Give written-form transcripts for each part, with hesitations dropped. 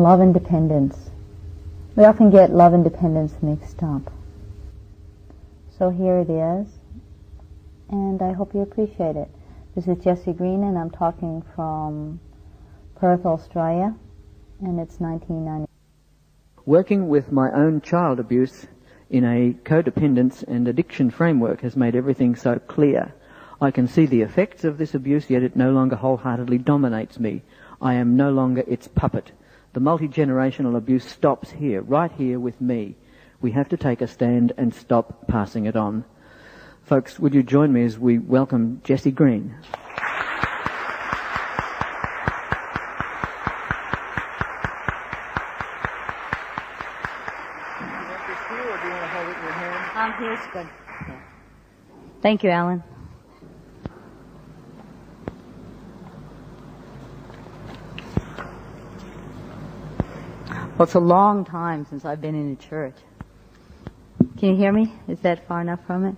Love and dependence. We often get love and dependence mixed up. So here it is, and I hope you appreciate it. This is Greene, and I'm talking from Perth, Australia, and it's 1990. Working with my own child abuse in a codependence and addiction framework has made everything so clear. I can see the effects of this abuse, yet it no longer wholeheartedly dominates me. I am no longer its puppet. The multi-generational abuse stops here, right here with me. We have to take a stand and stop passing it on. Folks, would you join me as we welcome Greene? Here's good. Okay. Thank you, Alan. Well, it's a long time since I've been in a church. Can you hear me? Is that far enough from it?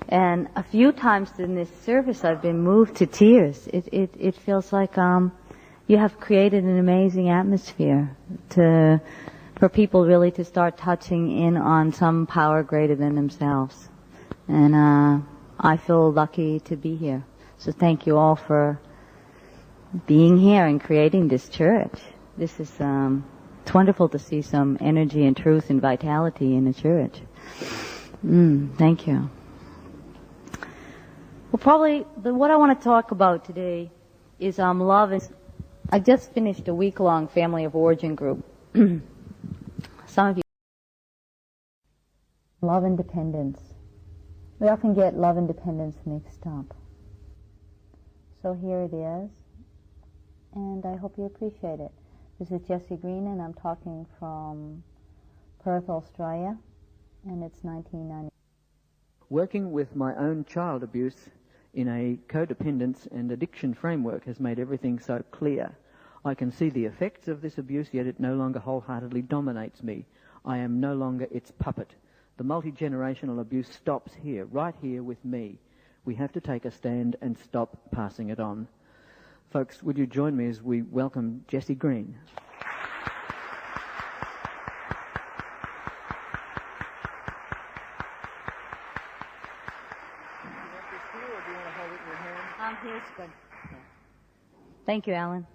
And a few times in this service I've been moved to tears. It feels like you have created an amazing atmosphere for people really to start touching in on some power greater than themselves. And I feel lucky to be here. So thank you all for being here and creating this church. This is it's wonderful to see some energy and truth and vitality in the church. Thank you. Well, probably what I want to talk about today is love. I just finished a week-long family of origin group. Some of you. Love and dependence. We often get love and dependence mixed up. So here it is, and I hope you appreciate it. This is Greene, and I'm talking from Perth, Australia, and it's 1990. Working with my own child abuse in a codependence and addiction framework has made everything so clear. I can see the effects of this abuse, yet it no longer wholeheartedly dominates me. I am no longer its puppet. The multi-generational abuse stops here, right here with me. We have to take a stand and stop passing it on. Folks, would you join me as we welcome Greene? Here's good. Okay. Thank you, Alan.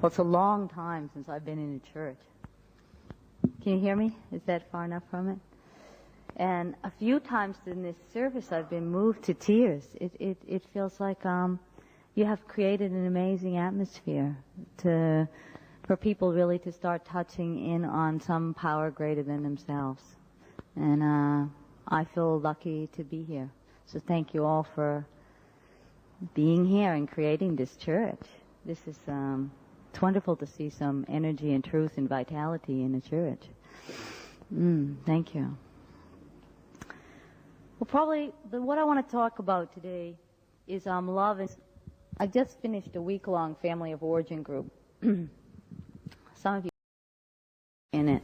Well, it's a long time since I've been in a church. Can you hear me? Is that far enough from it? And a few times in this service I've been moved to tears. It feels like you have created an amazing atmosphere for people really to start touching in on some power greater than themselves. And I feel lucky to be here. So thank you all for being here and creating this church. This is it's wonderful to see some energy and truth and vitality in the church. Thank you. Well, probably what I want to talk about today is love. I just finished a week-long family of origin group. Some of you in it.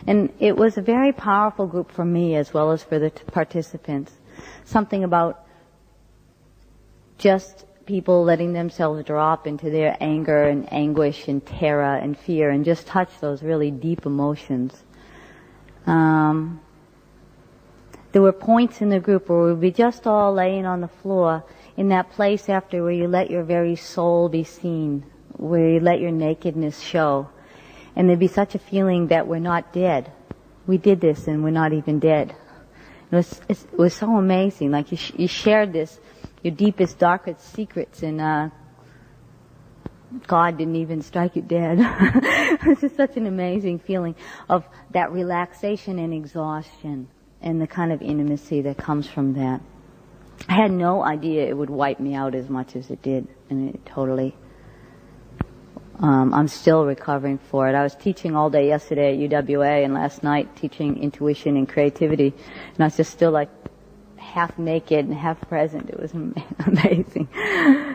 And it was a very powerful group for me as well as for the participants. Something about just people letting themselves drop into their anger and anguish and terror and fear and just touch those really deep emotions. There were points in the group where we'd be just all laying on the floor in that place after where you let your very soul be seen, where you let your nakedness show. And there'd be such a feeling that we're not dead. We did this and we're not even dead. It was so amazing. Like you shared this, your deepest, darkest secrets, and God didn't even strike you dead. This is such an amazing feeling of that relaxation and exhaustion and the kind of intimacy that comes from that. I had no idea it would wipe me out as much as it did, and it totally... I'm still recovering for it. I was teaching all day yesterday at UWA and last night teaching intuition and creativity, and I was just still like half naked and half present. It was amazing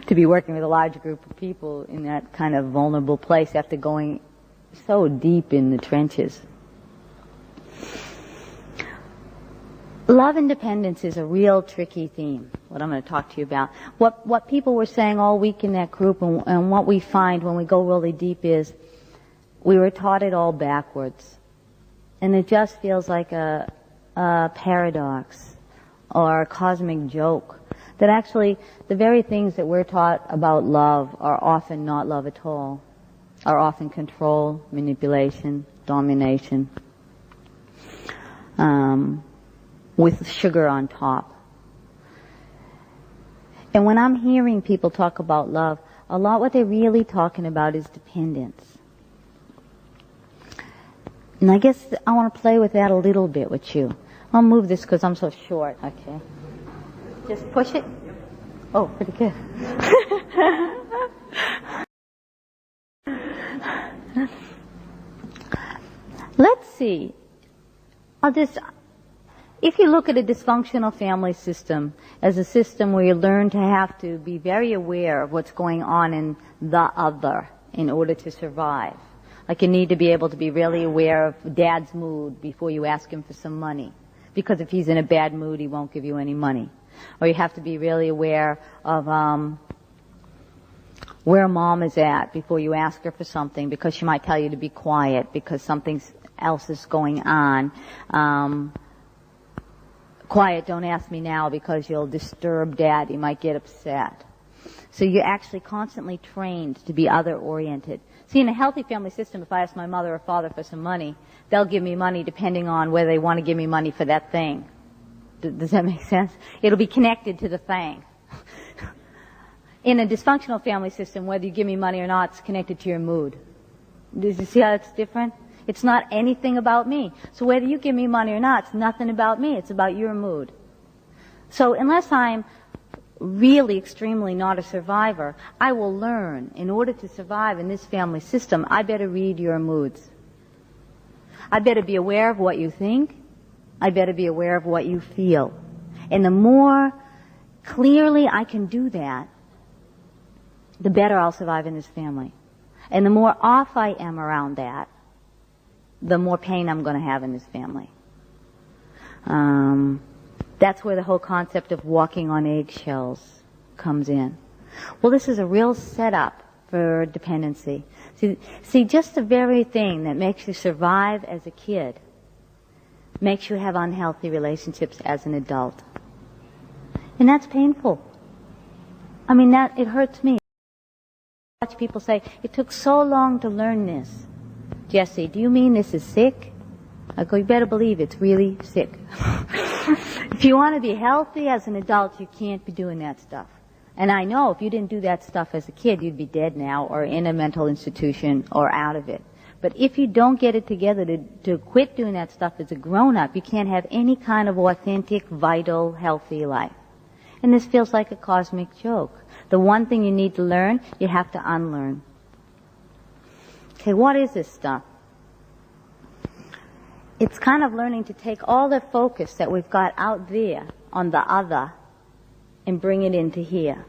to be working with a large group of people in that kind of vulnerable place after going so deep in the trenches. Love and dependence is a real tricky theme, what I'm going to talk to you about. What people were saying all week in that group and what we find when we go really deep is we were taught it all backwards. And it just feels like a paradox or a cosmic joke. That actually the very things that we're taught about love are often not love at all. Are often control, manipulation, domination. With sugar on top. And when I'm hearing people talk about love, a lot what they're really talking about is dependence. And I guess I want to play with that a little bit with you. I'll move this because I'm so short, okay? Just push it. Oh, pretty good. Let's see. If you look at a dysfunctional family system as a system where you learn to have to be very aware of what's going on in the other in order to survive. Like you need to be able to be really aware of dad's mood before you ask him for some money. Because if he's in a bad mood, he won't give you any money. Or you have to be really aware of where mom is at before you ask her for something, because she might tell you to be quiet because something else is going on. Quiet, don't ask me now because you'll disturb dad. He might get upset. So you're actually constantly trained to be other-oriented. See, in a healthy family system, if I ask my mother or father for some money, they'll give me money depending on whether they want to give me money for that thing. Does that make sense? It'll be connected to the thing. In a dysfunctional family system, whether you give me money or not, it's connected to your mood. Do you see how it's different? It's not anything about me. So whether you give me money or not, it's nothing about me. It's about your mood. So unless I'm really extremely not a survivor, I will learn, in order to survive in this family system, I better read your moods. I better be aware of what you think. I better be aware of what you feel. And the more clearly I can do that, the better I'll survive in this family. And the more off I am around that, the more pain I'm going to have in this family. That's where the whole concept of walking on eggshells comes in. Well, this is a real setup for dependency. See, just the very thing that makes you survive as a kid makes you have unhealthy relationships as an adult. And that's painful. I mean, it hurts me. I watch people say, it took so long to learn this. Jesse, do you mean this is sick? I go, you better believe it's really sick. If you want to be healthy as an adult, you can't be doing that stuff. And I know if you didn't do that stuff as a kid, you'd be dead now or in a mental institution or out of it. But if you don't get it together to quit doing that stuff as a grown-up, you can't have any kind of authentic, vital, healthy life. And this feels like a cosmic joke. The one thing you need to learn, you have to unlearn. Okay, what is this stuff? It's kind of learning to take all the focus that we've got out there on the other and bring it into here.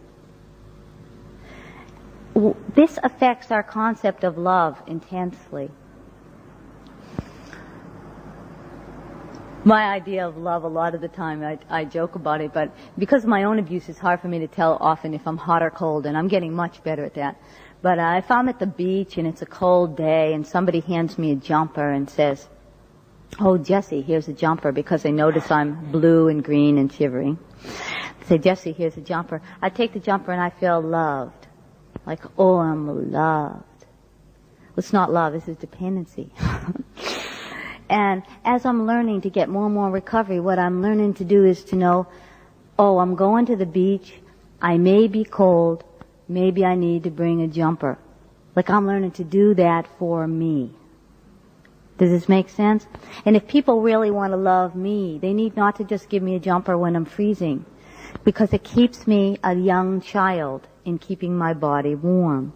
This affects our concept of love intensely. My idea of love, a lot of the time, I joke about it, but because of my own abuse, it's hard for me to tell often if I'm hot or cold, and I'm getting much better at that. But if I'm at the beach and it's a cold day and somebody hands me a jumper and says, oh, Jesse, here's a jumper, because they notice I'm blue and green and shivering. They say, Jesse, here's a jumper. I take the jumper and I feel loved. Like, oh, I'm loved. Well, it's not love, this is dependency. And as I'm learning to get more and more recovery, what I'm learning to do is to know, oh, I'm going to the beach, I may be cold, maybe I need to bring a jumper. Like I'm learning to do that for me. Does this make sense? And if people really want to love me, they need not to just give me a jumper when I'm freezing, because it keeps me a young child in keeping my body warm.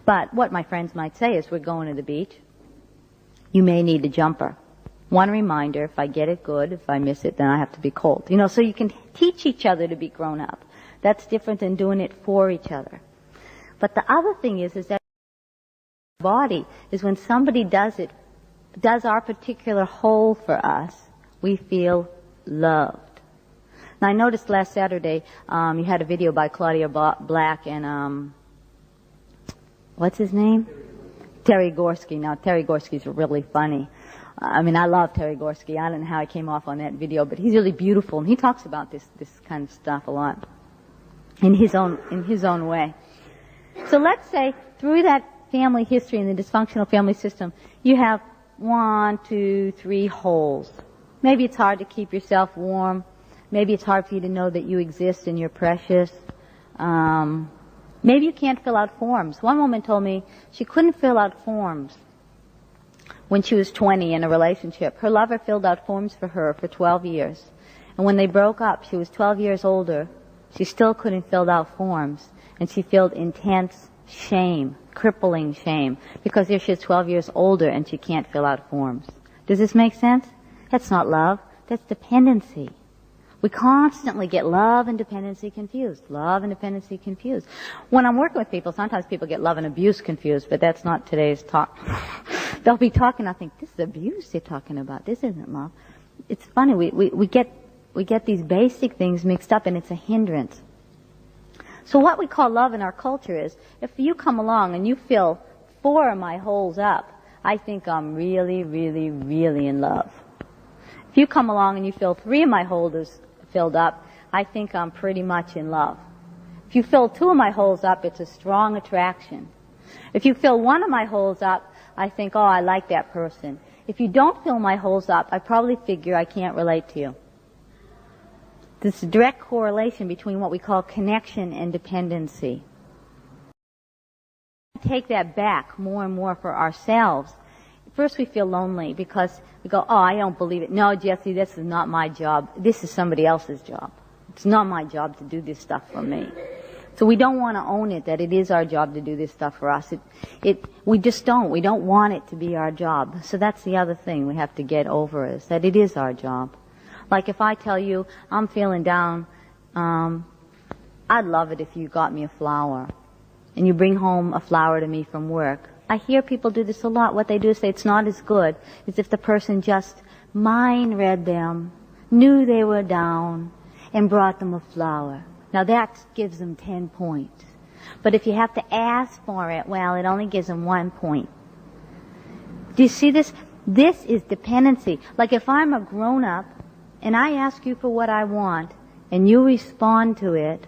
But what my friends might say is, we're going to the beach. You may need a jumper. One reminder, if I get it good, if I miss it, then I have to be cold. You know, so you can teach each other to be grown up. That's different than doing it for each other. But the other thing is that body is when somebody does our particular whole for us, we feel loved. Now, I noticed last Saturday you had a video by Claudia Black and what's his name? Terry Gorski. Now, Terry Gorski's really funny. I mean, I love Terry Gorski. I don't know how he came off on that video, but he's really beautiful, and he talks about this kind of stuff a lot in his own way. So let's say through that family history and the dysfunctional family system, you have 1, 2, 3 holes. Maybe it's hard to keep yourself warm. Maybe it's hard for you to know that you exist and you're precious. Maybe you can't fill out forms. One woman told me she couldn't fill out forms when she was 20 in a relationship. Her lover filled out forms for her for 12 years. And when they broke up, she was 12 years older. She still couldn't fill out forms. And she felt intense shame, crippling shame, because here she is 12 years older and she can't fill out forms. Does this make sense? That's not love. That's dependency. We constantly get love and dependency confused. Love and dependency confused. When I'm working with people, sometimes people get love and abuse confused, but that's not today's talk. They'll be talking, I think, this is abuse they're talking about. This isn't love. It's funny, we get these basic things mixed up, and it's a hindrance. So what we call love in our culture is, if you come along and you fill 4 of my holes up, I think I'm really, really, really in love. If you come along and you fill 3 of my holes filled up, I think I'm pretty much in love. If you fill 2 of my holes up, it's a strong attraction. If you fill 1 of my holes up, I think, oh, I like that person. If you don't fill my holes up, I probably figure I can't relate to you. This direct correlation between what we call connection and dependency. Take that back more and more for ourselves. First we feel lonely because we go, oh, I don't believe it. No, Jesse, this is not my job. This is somebody else's job. It's not my job to do this stuff for me. So we don't want to own it, that it is our job to do this stuff for us. We just don't. We don't want it to be our job. So that's the other thing we have to get over, is that it is our job. Like if I tell you, I'm feeling down, I'd love it if you got me a flower. And you bring home a flower to me from work. I hear people do this a lot. What they do is say it's not as good as if the person just mind-read them, knew they were down, and brought them a flower. Now that gives them 10 points. But if you have to ask for it, well, it only gives them 1 point. Do you see this? This is dependency. Like if I'm a grown-up and I ask you for what I want and you respond to it,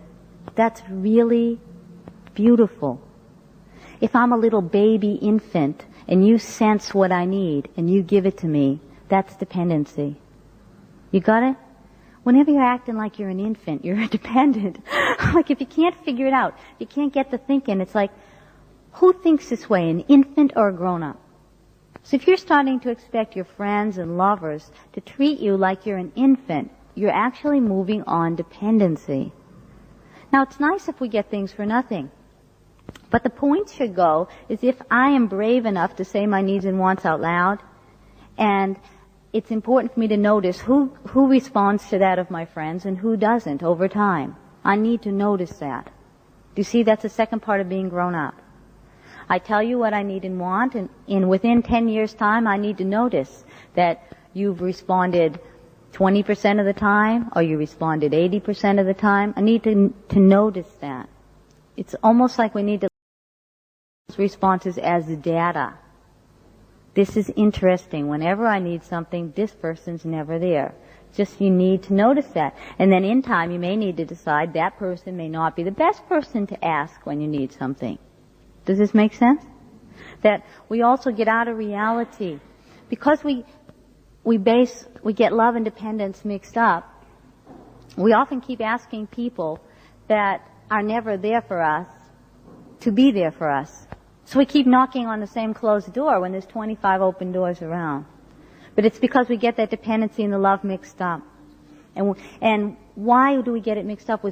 that's really beautiful. If I'm a little baby infant and you sense what I need and you give it to me, that's dependency. You got it? Whenever you're acting like you're an infant, you're dependent. Like if you can't figure it out, you can't get the thinking, it's like, who thinks this way, an infant or a grown-up? So if you're starting to expect your friends and lovers to treat you like you're an infant, you're actually moving on dependency. Now it's nice if we get things for nothing. But the point should go is if I am brave enough to say my needs and wants out loud, and it's important for me to notice who responds to that of my friends and who doesn't over time. I need to notice that. Do you see, that's the second part of being grown up. I tell you what I need and want, and within 10 years' time, I need to notice that you've responded 20% of the time, or you responded 80% of the time. I need to notice that. It's almost like we need to look at responses as data. This is interesting. Whenever I need something, this person's never there. Just you need to notice that. And then in time, you may need to decide that person may not be the best person to ask when you need something. Does this make sense? That we also get out of reality. Because we get love and dependence mixed up, we often keep asking people that are never there for us to be there for us. So we keep knocking on the same closed door when there's 25 open doors around. But it's because we get that dependency and the love mixed up. And why do we get it mixed up?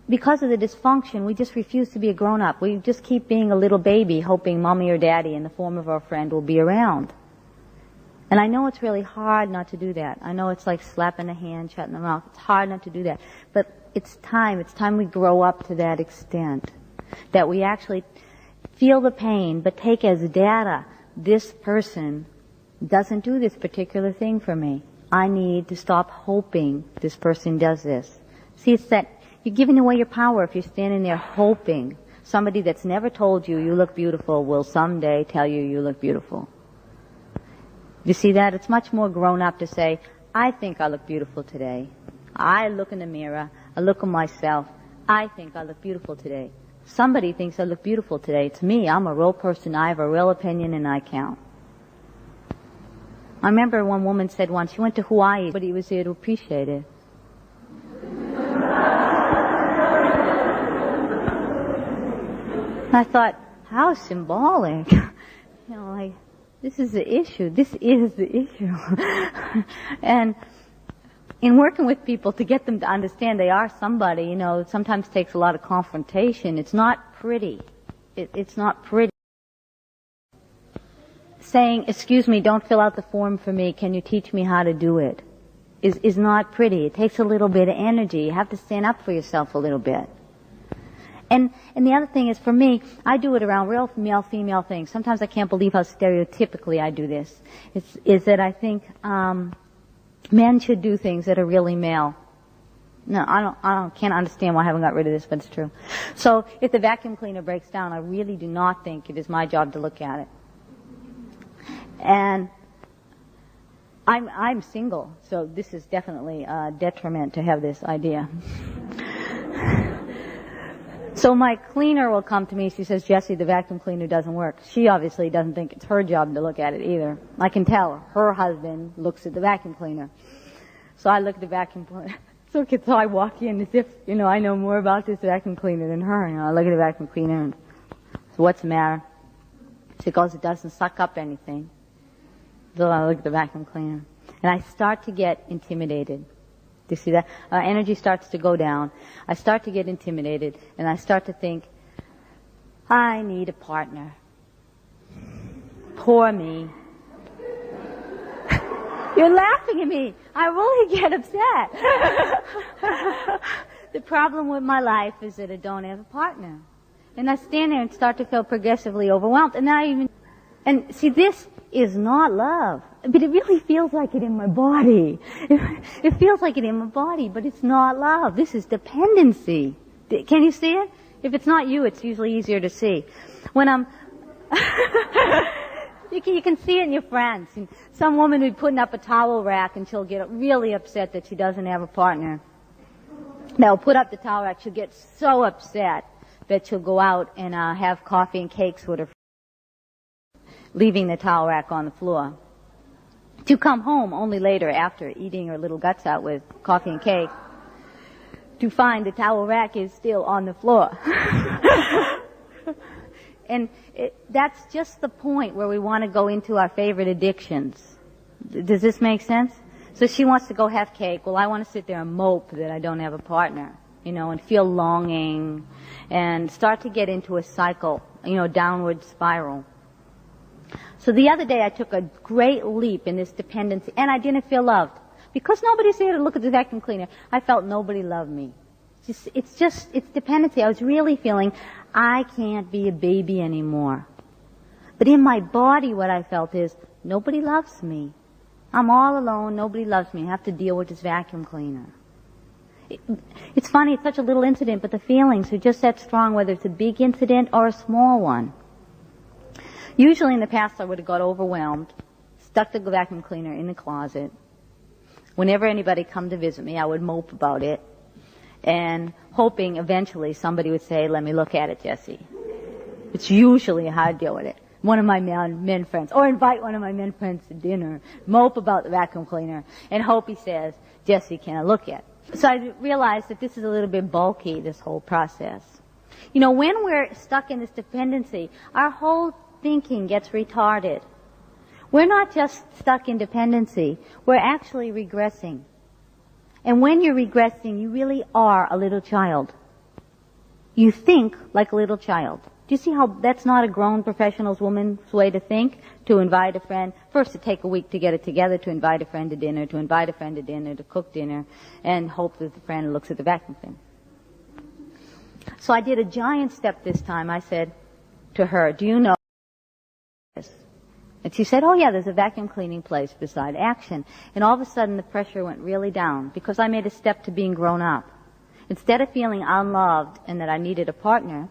Because of the dysfunction, we just refuse to be a grown-up. We just keep being a little baby, hoping mommy or daddy in the form of our friend will be around. And I know it's really hard not to do that. I know it's like slapping the hand, shutting the mouth. It's hard not to do that. But it's time we grow up to that extent. That we actually feel the pain, but take as data, this person doesn't do this particular thing for me. I need to stop hoping this person does this. See, it's that you're giving away your power if you're standing there hoping somebody that's never told you you look beautiful will someday tell you you look beautiful. You see that? It's much more grown up to say, I think I look beautiful today. I look in the mirror, I look at myself, I think I look beautiful today. Somebody thinks I look beautiful today. It's me. I'm a real person. I have a real opinion and I count. I remember one woman said once, she went to Hawaii, but he was there to appreciate it. I thought, how symbolic. Like, this is the issue. This is the issue. And in working with people to get them to understand they are somebody, it sometimes takes a lot of confrontation. It's not pretty. It's not pretty. Saying, excuse me, don't fill out the form for me, can you teach me how to do it, is not pretty. It takes a little bit of energy. You have to stand up for yourself a little bit. And the other thing is, for me, I do it around real male-female things. Sometimes I can't believe how stereotypically I do this. Is that I think men should do things that are really male. No, can't understand why I haven't got rid of this, but it's true. So if the vacuum cleaner breaks down, I really do not think it is my job to look at it. And I'm single, so this is definitely a detriment to have this idea. So my cleaner will come to me, she says, Jessie, the vacuum cleaner doesn't work. She obviously doesn't think it's her job to look at it either. I can tell her husband looks at the vacuum cleaner. So I look at the vacuum cleaner. So I walk in as if, I know more about this vacuum cleaner than her. I look at the vacuum cleaner and, so what's the matter? She goes, it doesn't suck up anything. So I look at the vacuum cleaner. And I start to get intimidated. Do you see that? Energy starts to go down. I start to get intimidated, and I start to think, I need a partner. Poor me. You're laughing at me. I really get upset. The problem with my life is that I don't have a partner. And I stand there and start to feel progressively overwhelmed. And see, this is not love. But it really feels like it in my body. It feels like it in my body, but it's not love. This is dependency. Can you see it? If it's not you, it's usually easier to see. When I'm... you can see it in your friends. Some woman who's putting up a towel rack and she'll get really upset that she doesn't have a partner. They'll put up the towel rack. She'll get so upset that she'll go out and have coffee and cakes with her friends, leaving the towel rack on the floor. To come home only later, after eating her little guts out with coffee and cake, to find the towel rack is still on the floor. And that's just the point where we want to go into our favorite addictions. Does this make sense? So she wants to go have cake. Well, I want to sit there and mope that I don't have a partner, and feel longing and start to get into a cycle, downward spiral. So the other day I took a great leap in this dependency, and I didn't feel loved. Because nobody's there to look at the vacuum cleaner, I felt nobody loved me. It's dependency. I was really feeling, I can't be a baby anymore. But in my body what I felt is, nobody loves me. I'm all alone, nobody loves me. I have to deal with this vacuum cleaner. It's funny, it's such a little incident, but the feelings are just that strong, whether it's a big incident or a small one. Usually in the past I would have got overwhelmed, stuck the vacuum cleaner in the closet. Whenever anybody come to visit me, I would mope about it, and hoping eventually somebody would say, let me look at it, Jessie. It's usually how I deal with it. One of my men friends, or invite one of my men friends to dinner, mope about the vacuum cleaner, and hope he says, Jessie, can I look at it? So I realized that this is a little bit bulky, this whole process. When we're stuck in this dependency, our whole thinking gets retarded. We're not just stuck in dependency, we're actually regressing. And when you're regressing, you really are a little child. You think like a little child. Do you see how that's not a grown professional woman's way to think? To invite a friend, first to take a week to get it together, to invite a friend to dinner, to invite a friend to dinner, to cook dinner, and hope that the friend looks at the vacuum cleaner. So I did a giant step this time. I said to her, do you know this? And she said, oh yeah, there's a vacuum cleaning place beside Action. And all of a sudden the pressure went really down because I made a step to being grown up. Instead of feeling unloved and that I needed a partner,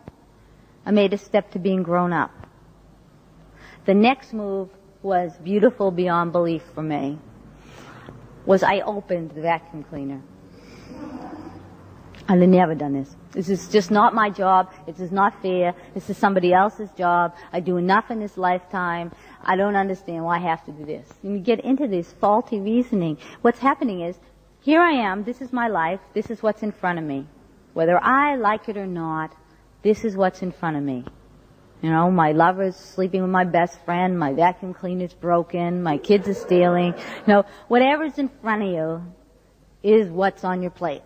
I made a step to being grown up. The next move was beautiful beyond belief for me, was I opened the vacuum cleaner. I'd never done this. This is just not my job. This is not fair. This is somebody else's job. I do enough in this lifetime. I don't understand why I have to do this. And you get into this faulty reasoning. What's happening is, here I am, this is my life, this is what's in front of me. Whether I like it or not, this is what's in front of me. You know, my lover's sleeping with my best friend, my vacuum cleaner's broken, my kids are stealing. You know, whatever's in front of you is what's on your plate.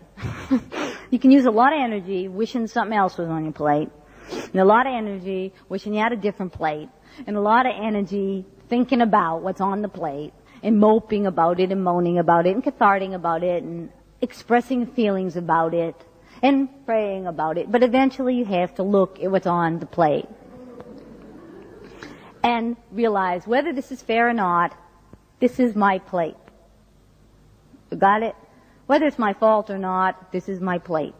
You can use a lot of energy wishing something else was on your plate, and a lot of energy wishing you had a different plate, and a lot of energy thinking about what's on the plate, and moping about it, and moaning about it, and catharting about it, and expressing feelings about it, and praying about it. But eventually you have to look at what's on the plate and realize whether this is fair or not, this is my plate. Got it? Whether it's my fault or not, this is my plate.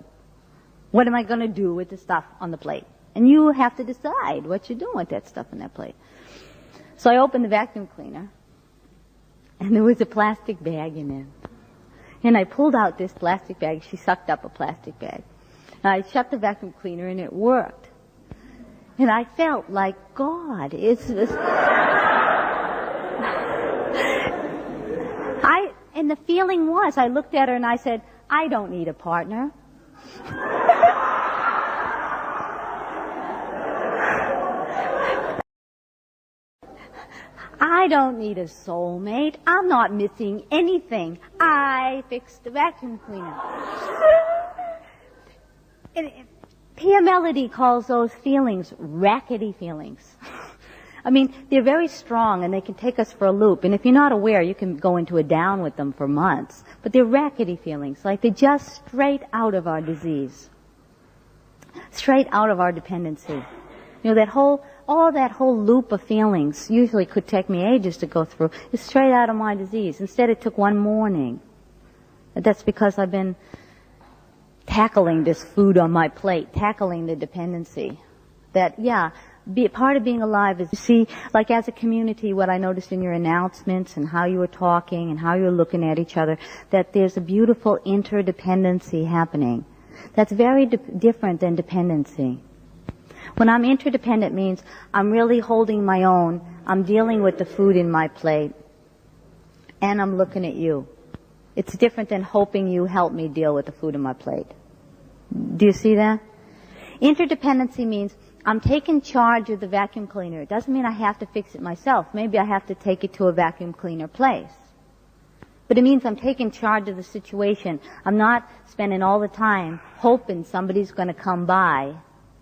What am I going to do with the stuff on the plate? And you have to decide what you're doing with that stuff on that plate. So I opened the vacuum cleaner, and there was a plastic bag in it. And I pulled out this plastic bag. She sucked up a plastic bag. And I shut the vacuum cleaner, and it worked. And I felt like God. And the feeling was, I looked at her and I said, I don't need a partner. I don't need a soulmate. I'm not missing anything. I fixed the vacuum cleaner. And Pia Melody calls those feelings rackety feelings. I mean, they're very strong and they can take us for a loop. And if you're not aware, you can go into a down with them for months. But they're rackety feelings, like they're just straight out of our disease. Straight out of our dependency. You know, all that whole loop of feelings usually could take me ages to go through. Is straight out of my disease. Instead, it took one morning. That's because I've been tackling this food on my plate, tackling the dependency. That, yeah, part of being alive is, you see, like as a community, what I noticed in your announcements and how you were talking and how you were looking at each other, that there's a beautiful interdependency happening. That's very different than dependency. When I'm interdependent means I'm really holding my own, I'm dealing with the food in my plate, and I'm looking at you. It's different than hoping you help me deal with the food in my plate. Do you see that? Interdependency means I'm taking charge of the vacuum cleaner. It doesn't mean I have to fix it myself. Maybe I have to take it to a vacuum cleaner place. But it means I'm taking charge of the situation. I'm not spending all the time hoping somebody's going to come by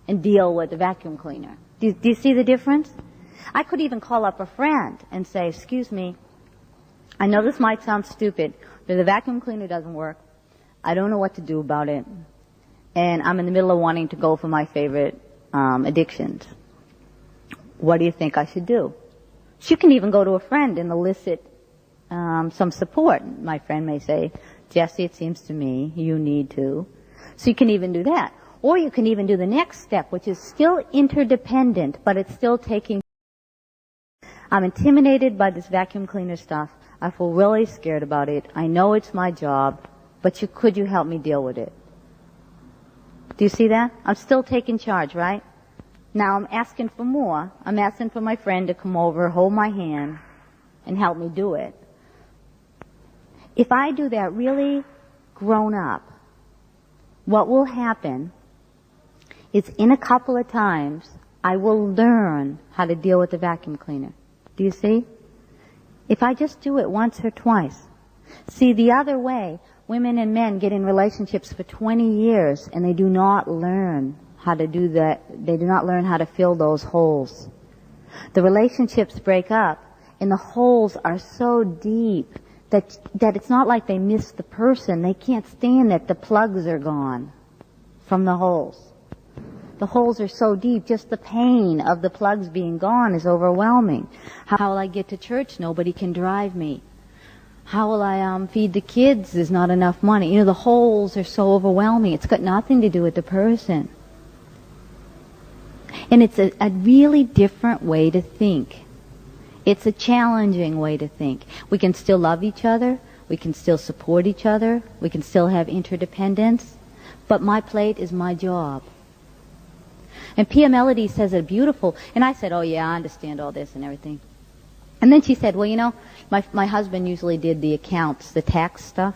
and deal with the vacuum cleaner. Do you see the difference? I could even call up a friend and say, excuse me, I know this might sound stupid, but the vacuum cleaner doesn't work. I don't know what to do about it. And I'm in the middle of wanting to go for my favorite addictions. What do you think I should do? She can even go to a friend and elicit some support. My friend may say, Jessie, it seems to me you need to. So you can even do that. Or you can even do the next step, which is still interdependent, but it's still taking. I'm intimidated by this vacuum cleaner stuff. I feel really scared about it. I know it's my job, but could you help me deal with it? Do you see that? I'm still taking charge, right? Now I'm asking for more. I'm asking for my friend to come over, hold my hand, and help me do it. If I do that really grown up, what will happen is in a couple of times, I will learn how to deal with the vacuum cleaner. Do you see? If I just do it once or twice. See, the other way, women and men get in relationships for 20 years and they do not learn how to do that. They do not learn how to fill those holes. The relationships break up and the holes are so deep that it's not like they miss the person. They can't stand that the plugs are gone from the holes. The holes are so deep, just the pain of the plugs being gone is overwhelming. How will I get to church? Nobody can drive me. How will I feed the kids? There's not enough money. You know, the holes are so overwhelming. It's got nothing to do with the person. And it's a really different way to think. It's a challenging way to think. We can still love each other. We can still support each other. We can still have interdependence. But my plate is my job. And Pia Melody says it beautiful. And I said, oh yeah, I understand all this and everything. And then she said, well, you know, my husband usually did the accounts, the tax stuff.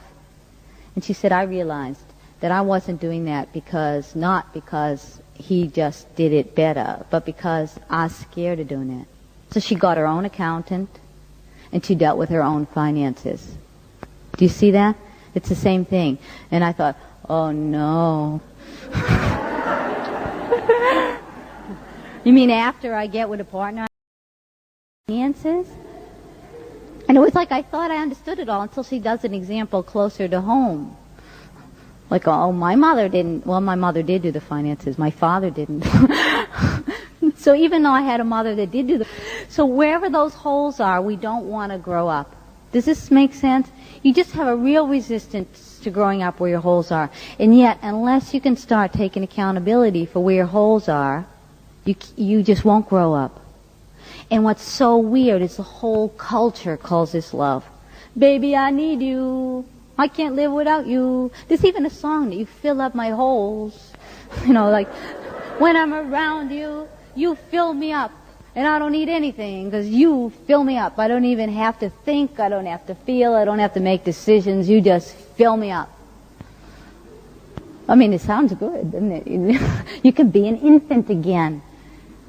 And she said, I realized that I wasn't doing that not because he just did it better, but because I was scared of doing it. So she got her own accountant, and she dealt with her own finances. Do you see that? It's the same thing. And I thought, oh no. You mean after I get with a partner, finances? And it was like I thought I understood it all until she does an example closer to home. Like, oh, my mother didn't. Well, my mother did do the finances. My father didn't. So even though I had a mother that did do the... So wherever those holes are, we don't want to grow up. Does this make sense? You just have a real resistance to growing up where your holes are. And yet, unless you can start taking accountability for where your holes are, you just won't grow up. And what's so weird is the whole culture calls this love. Baby, I need you. I can't live without you. There's even a song that you fill up my holes. You know, like, when I'm around you, you fill me up. And I don't need anything because you fill me up. I don't even have to think. I don't have to feel. I don't have to make decisions. You just fill me up. I mean, it sounds good, doesn't it? You can be an infant again.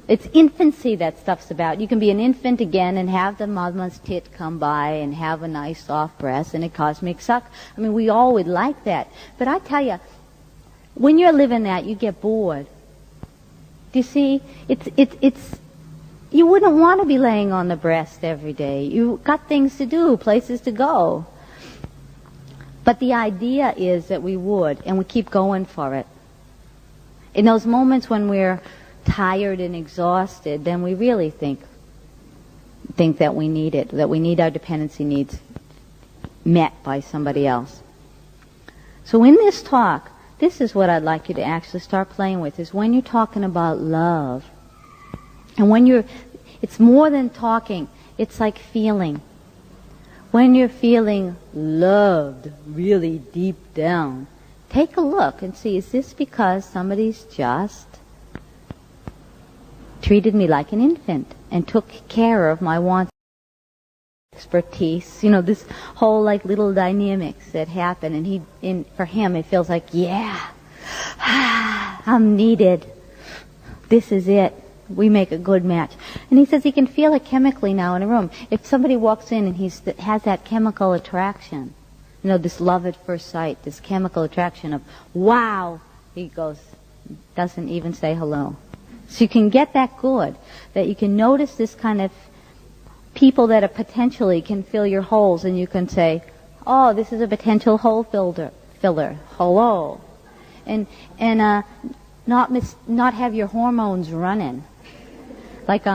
It's infancy that stuff's about. You can be an infant again and have the mama's tit come by and have a nice soft breast and a cosmic suck. I mean, we all would like that. But I tell you, when you're living that, you get bored. Do you see? It's you wouldn't want to be laying on the breast every day. You got things to do, places to go. But the idea is that we would, and we keep going for it. In those moments when we're tired and exhausted, then we really think that we need it, that we need our dependency needs met by somebody else. So in this talk, this is what I'd like you to actually start playing with, is when you're talking about love, and when it's more than talking, it's like feeling. When you're feeling loved really deep down, take a look and see, is this because somebody's just treated me like an infant and took care of my wants, expertise, you know, this whole like little dynamics that happen, and for him it feels like, yeah, I'm needed. This is it. We make a good match. And he says he can feel it chemically now in a room. If somebody walks in and has that chemical attraction, you know, this love at first sight, this chemical attraction of, wow, he goes, doesn't even say hello. So you can get that good, that you can notice this kind of people that are potentially can fill your holes, and you can say, oh, this is a potential hole filler. Hello. And not have your hormones running. Like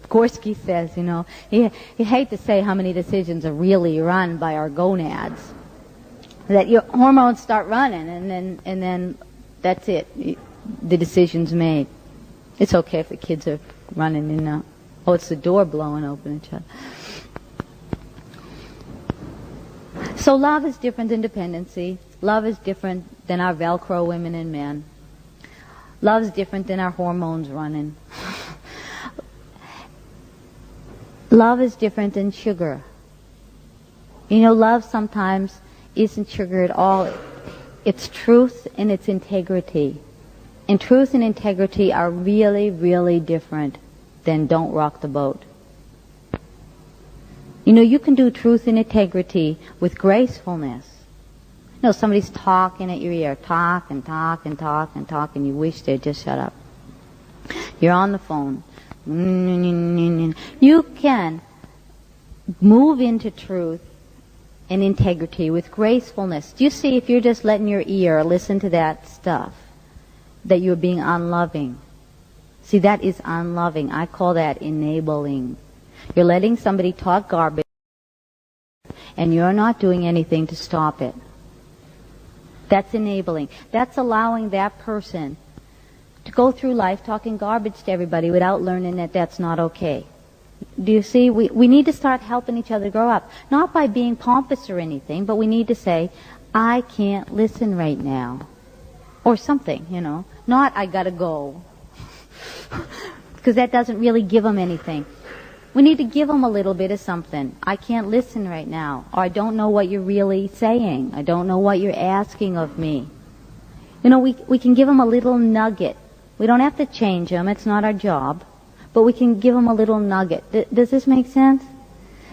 Gorski says, you know, you hate to say how many decisions are really run by our gonads. That your hormones start running, and then that's it. The decision's made. It's okay if the kids are running in and out. Oh, it's the door blowing open and shut. So love is different than dependency. Love is different than our Velcro women and men. Love is different than our hormones running. Love is different than sugar. You know, love sometimes isn't sugar at all. It's truth and it's integrity. And truth and integrity are really, really different than don't rock the boat. You know, you can do truth and integrity with gracefulness. You know, somebody's talking at your ear, talk and talk and talk and talk, and you wish they'd just shut up. You're on the phone. You can move into truth and integrity with gracefulness. Do you see, if you're just letting your ear listen to that stuff, that you're being unloving. See, that is unloving. I call that enabling. You're letting somebody talk garbage, and you're not doing anything to stop it. That's enabling. That's allowing that person to go through life talking garbage to everybody without learning that that's not okay. Do you see? We need to start helping each other grow up. Not by being pompous or anything, but we need to say, I can't listen right now. Or something, you know. Not, I gotta go. Because that doesn't really give them anything. We need to give them a little bit of something. I can't listen right now. Or I don't know what you're really saying. I don't know what you're asking of me. You know, we can give them a little nugget. We don't have to change them. It's not our job. But we can give them a little nugget. Does this make sense?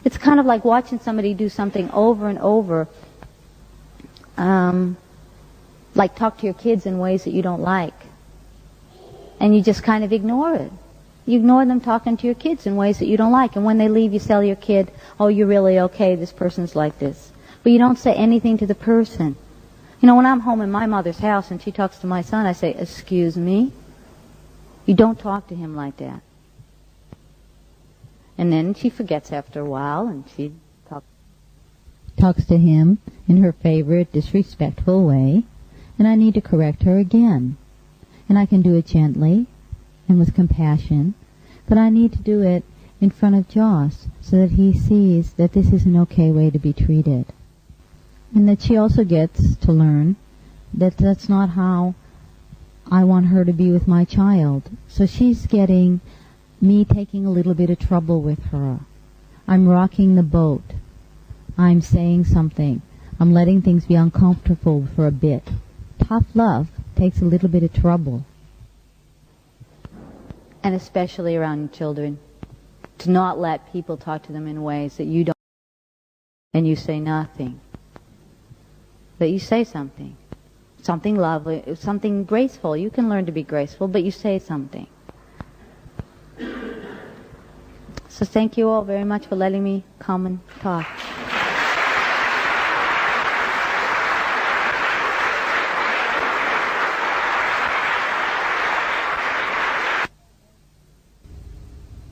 It's kind of like watching somebody do something over and over. Like talk to your kids in ways that you don't like. And you just kind of ignore it. You ignore them talking to your kids in ways that you don't like. And when they leave, you tell your kid, oh, you're really okay, this person's like this. But you don't say anything to the person. You know, when I'm home in my mother's house and she talks to my son, I say, excuse me? You don't talk to him like that. And then she forgets after a while, and she talks to him in her favorite disrespectful way, and I need to correct her again. And I can do it gently and with compassion, but I need to do it in front of Joss so that he sees that this is an okay way to be treated. And that she also gets to learn that that's not how I want her to be with my child. So she's getting me taking a little bit of trouble with her. I'm rocking the boat. I'm saying something. I'm letting things be uncomfortable for a bit. Tough love takes a little bit of trouble. And especially around children. To not let people talk to them in ways that you don't, and you say nothing. But you say something. Something lovely, something graceful. You can learn to be graceful, but you say something. So thank you all very much for letting me come and talk.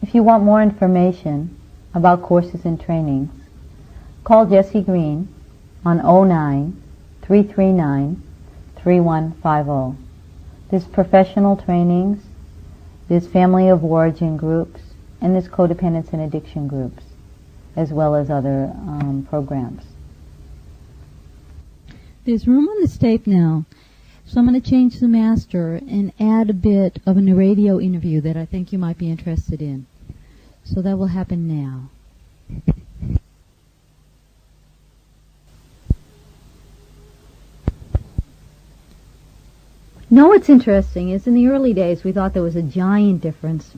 If you want more information about courses and trainings, call Jessie Greene on 09-339-3150. There's professional trainings, there's family of origin groups, and there's codependence and addiction groups, as well as other programs. There's room on this tape now, so I'm going to change the master and add a bit of a radio interview that I think you might be interested in. So that will happen now. No, what's interesting is in the early days we thought there was a giant difference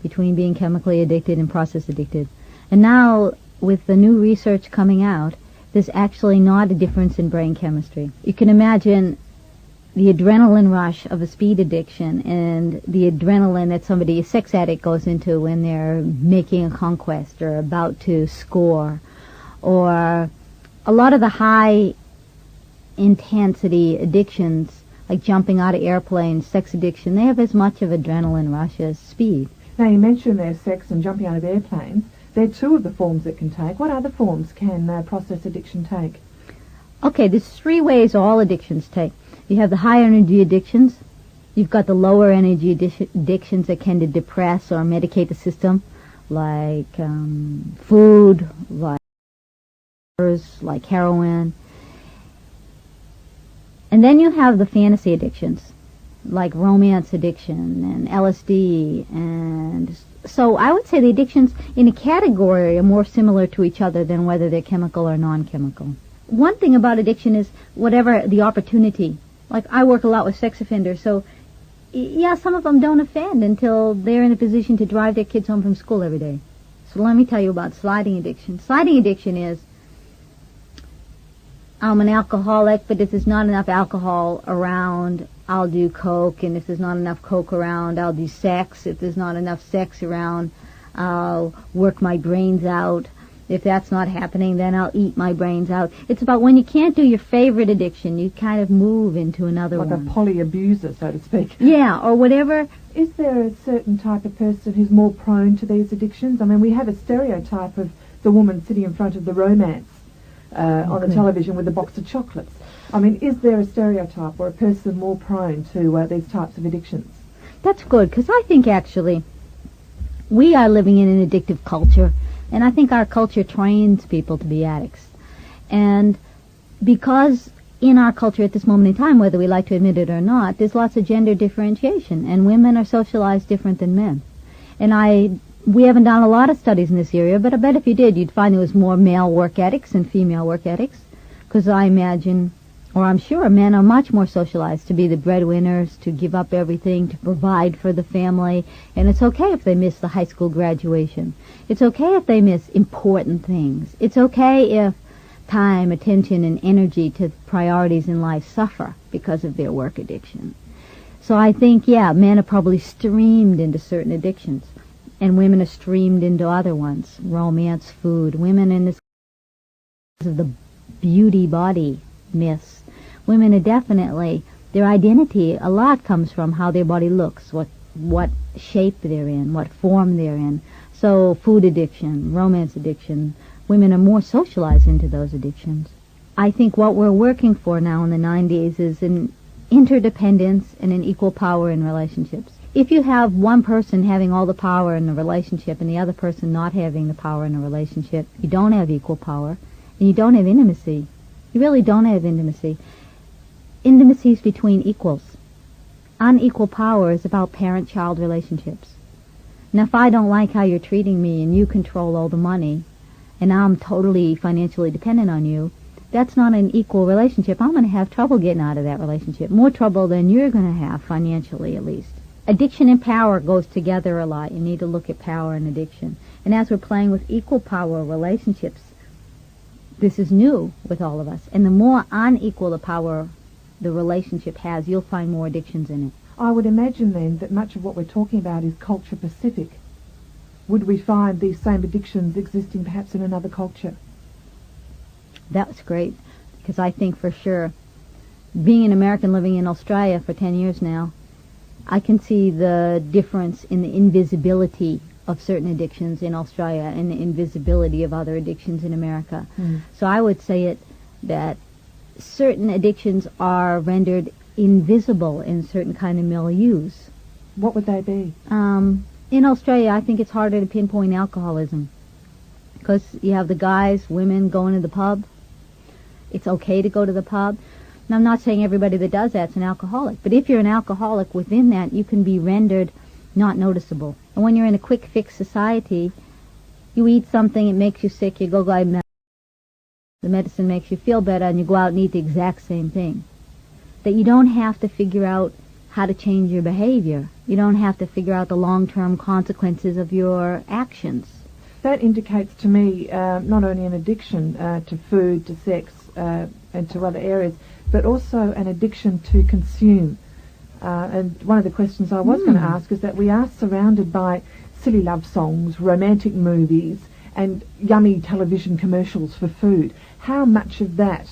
between being chemically addicted and process addicted. And now, with the new research coming out, there's actually not a difference in brain chemistry. You can imagine the adrenaline rush of a speed addiction and the adrenaline that somebody, a sex addict, goes into when they're making a conquest or about to score. Or a lot of the high intensity addictions, like jumping out of airplanes, sex addiction, they have as much of adrenaline rush as speed. Now, you mentioned there's sex and jumping out of airplanes. They're two of the forms it can take. What other forms can process addiction take? Okay, there's three ways all addictions take. You have the high energy addictions. You've got the lower energy addictions that tend to depress or medicate the system, like food, like heroin. And then you have the fantasy addictions, like romance addiction and LSD. And so I would say the addictions in a category are more similar to each other than whether they're chemical or non-chemical. One thing about addiction is whatever the opportunity. Like I work a lot with sex offenders, so yeah, some of them don't offend until they're in a position to drive their kids home from school every day. So let me tell you about sliding addiction. Sliding addiction is, I'm an alcoholic, but if there's not enough alcohol around, I'll do coke, and if there's not enough coke around, I'll do sex. If there's not enough sex around, I'll work my brains out. If that's not happening, then I'll eat my brains out. It's about when you can't do your favorite addiction, you kind of move into another like one. Like a polyabuser, so to speak. Yeah, or whatever. Is there a certain type of person who's more prone to these addictions? I mean, we have a stereotype of the woman sitting in front of the romance on the television with a box of chocolates. I mean, is there a stereotype or a person more prone to these types of addictions? That's good, because I think actually we are living in an addictive culture, and I think our culture trains people to be addicts. And because in our culture at this moment in time, whether we like to admit it or not, there's lots of gender differentiation, and women are socialized different than men. And we haven't done a lot of studies in this area, but I bet if you did, you'd find there was more male work ethics than female work ethics, because I imagine, or I'm sure, men are much more socialized to be the breadwinners, to give up everything, to provide for the family, and it's okay if they miss the high school graduation. It's okay if they miss important things. It's okay if time, attention, and energy to priorities in life suffer because of their work addiction. So I think, yeah, men are probably streamed into certain addictions, and women are streamed into other ones. Romance, food. Women in this of the beauty body myths. Women are definitely, their identity a lot comes from how their body looks, what shape they're in, what form they're in. So food addiction, romance addiction, women are more socialized into those addictions. I think what we're working for now in the 90s is an interdependence and an equal power in relationships. If you have one person having all the power in the relationship and the other person not having the power in the relationship, you don't have equal power, and you don't have intimacy. You really don't have intimacy. Intimacy is between equals. Unequal power is about parent-child relationships. Now, if I don't like how you're treating me and you control all the money, and I'm totally financially dependent on you, that's not an equal relationship. I'm going to have trouble getting out of that relationship. More trouble than you're going to have, financially at least. Addiction and power goes together a lot. You need to look at power and addiction. And as we're playing with equal power relationships, this is new with all of us. And the more unequal the power the relationship has, you'll find more addictions in it. I would imagine then that much of what we're talking about is culture specific. Would we find these same addictions existing perhaps in another culture? That's great, because I think for sure, being an American living in Australia for 10 years now, I can see the difference in the invisibility of certain addictions in Australia and the invisibility of other addictions in America. So I would say that certain addictions are rendered invisible in certain kind of milieus. What would they be? In Australia, I think it's harder to pinpoint alcoholism, because you have the guys, women going to the pub. It's okay to go to the pub. Now, I'm not saying everybody that does that's an alcoholic, but if you're an alcoholic within that, you can be rendered not noticeable. And when you're in a quick fix society, you eat something, it makes you sick, you go buy medicine. The medicine makes you feel better, and you go out and eat the exact same thing. That you don't have to figure out how to change your behavior. You don't have to figure out the long-term consequences of your actions. That indicates to me not only an addiction to food, to sex, and to other areas, but also an addiction to consume. And one of the questions I was going to ask is that we are surrounded by silly love songs, romantic movies, and yummy television commercials for food. How much of that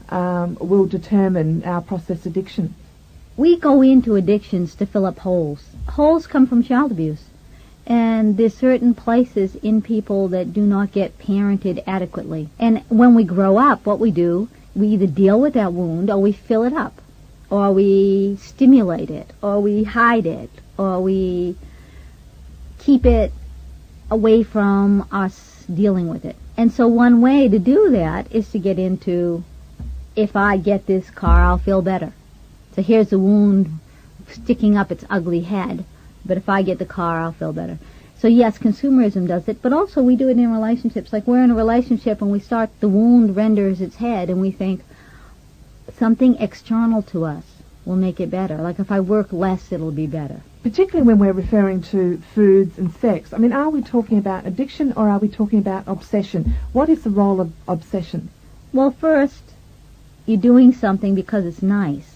will determine our process addiction? We go into addictions to fill up holes. Holes come from child abuse. And there's certain places in people that do not get parented adequately. And when we grow up, what we do, we either deal with that wound or we fill it up, or we stimulate it, or we hide it, or we keep it away from us dealing with it. And so one way to do that is to get into, if I get this car, I'll feel better. So here's the wound sticking up its ugly head, but if I get the car, I'll feel better. So yes, consumerism does it, but also we do it in relationships. Like we're in a relationship and we start, the wound renders its head, and we think something external to us will make it better. Like if I work less, it'll be better. Particularly when we're referring to foods and sex. I mean, are we talking about addiction or are we talking about obsession? What is the role of obsession? Well, first, you're doing something because it's nice.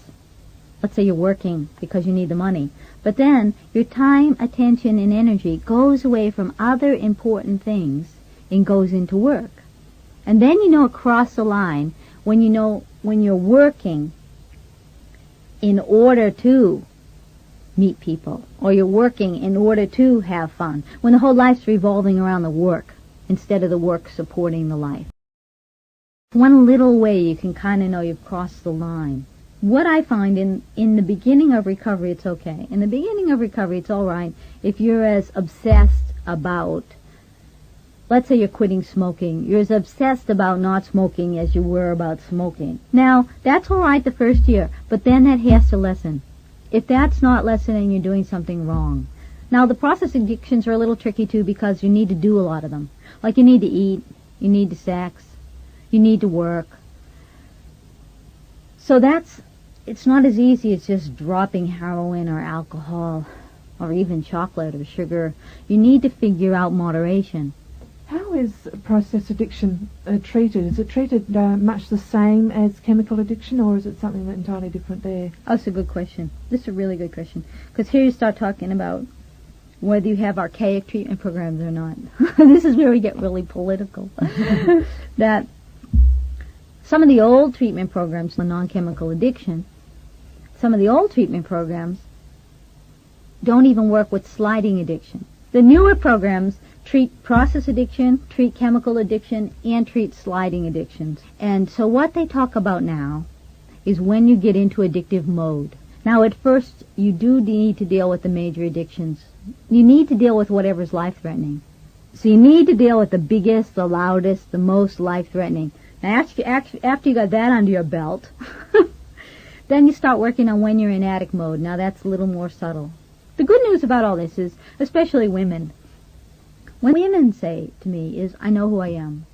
Let's say you're working because you need the money. But then your time, attention, and energy goes away from other important things and goes into work. And then you know across the line when you're working in order to meet people, or you're working in order to have fun, when the whole life's revolving around the work instead of the work supporting the life. One little way you can kind of know you've crossed the line. What I find in the beginning of recovery, it's okay. In the beginning of recovery, it's all right if you're as obsessed about, let's say you're quitting smoking, you're as obsessed about not smoking as you were about smoking. Now, that's all right the first year, but then that has to lessen. If that's not lessening, you're doing something wrong. Now, the process addictions are a little tricky, too, because you need to do a lot of them. Like you need to eat, you need to sex, you need to work. So it's not as easy as just dropping heroin or alcohol or even chocolate or sugar. You need to figure out moderation. How is process addiction treated? Is it treated much the same as chemical addiction, or is it something entirely different there? Oh, that's a good question. This is a really good question. Because here you start talking about whether you have archaic treatment programs or not. This is where we get really political. That some of the old treatment programs for non-chemical addiction, some of the old treatment programs don't even work with sliding addiction. The newer programs treat process addiction, treat chemical addiction, and treat sliding addictions. And so what they talk about now is when you get into addictive mode. Now, at first, you do need to deal with the major addictions. You need to deal with whatever's life-threatening. So you need to deal with the biggest, the loudest, the most life-threatening. Now, after you got that under your belt, then you start working on when you're in addict mode. Now, that's a little more subtle. The good news about all this is, especially women, when women say to me is, I know who I am.